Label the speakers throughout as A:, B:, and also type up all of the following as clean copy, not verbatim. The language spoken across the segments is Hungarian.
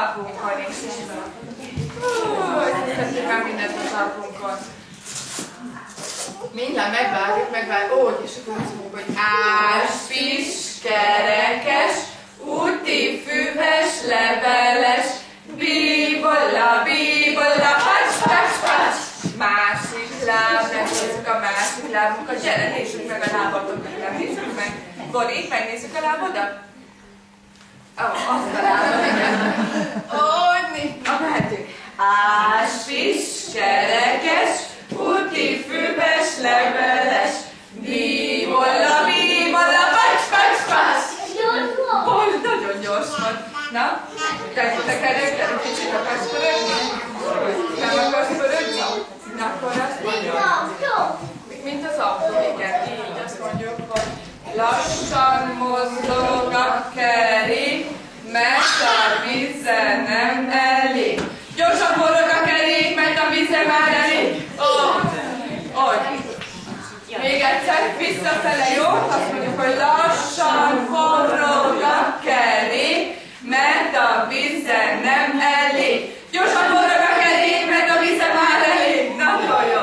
A: talpunkon is. Szeretjük már mindent a talpunkon. Mindjárt megvárjuk, úgy, és akkor azt mondjuk, hogy áspis, kerekes, úti, füves, leveles, bíbolla, bíbolla, pacs, pacs, pacs. Másik láb, megnézzük a másik lábunkat. Gyere, nézzük meg a lábatokat, nézzük meg. Bori, megnézzük a lábodat? Azt a lábad, igen. Mehetünk. Áspis, kerekes, úti, füves, leveles, bíbolla, bíbolla, pacs, pacs, pacs. Nagyon gyors volt. Na, te kell kicsit akarsz pörögni? Nem akarsz pörögni? Na, akkor azt mondjuk. Mint az autó, igen, így azt mondjuk, hogy lassan mozdog a kerék, mert a víze nem elég. Gyorsan forog a kerék, mert a víze már elég. Még egyszer, visszafele, jó? Azt mondjuk, hogy lassan forog a kerék, mert a víze nem elég. Gyorsan forog a kerék, mert a víze már elég. Nagyon jó.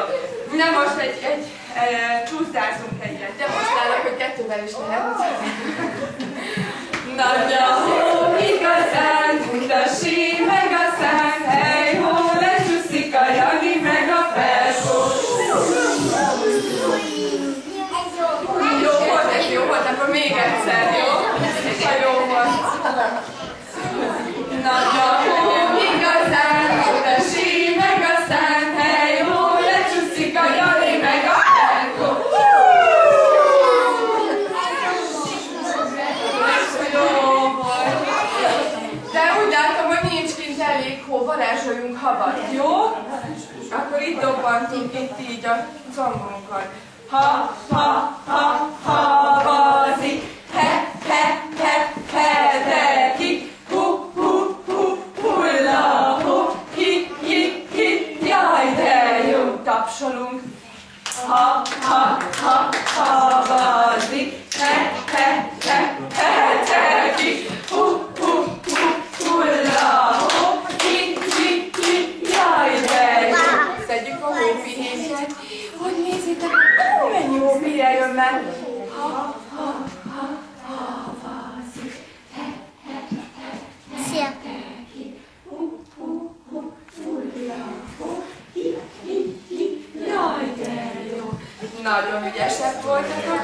A: Na most csúszdázzunk egyet. Demonstrálok, hogy kettővel is lehet. Nagy a hó, igazán, mint a sí, meg a szán, hely, hó, lecsúszik a Jani, meg a Ferkó. Jó volt, akkor még egyszer, jó? Ha jó volt. Nagy a hó, igazán, mint a sí, meg a szán, hely, hó, lecsúszik a Jani, meg a Ferkó. De úgy látom, hogy nincs kint elég hó, varázsoljunk havat, jó? Akkor itt dobbantunk, itt így a combunkat. Ha, ha, ha, havazik, he, he, he, hedekik, hu, hu, hu, hulla, hu, hi, hi, hi, jaj, de jó, tapsolunk. Ha, ha, ha, havazik, he, he, he, hedekik, hu, hu, hu, hulla, hu, hi, hi, hi, jaj, de jó. Szedjük a hópihéket. Hogy nézzétek, mennyi hópihé jön meg. Ha, ha, ha, havazik, he, he, he, he, he, hu, hu, hu, hulla, hu, hi, hi, hi, jaj, de jó. Nagyon ügyesek voltatok.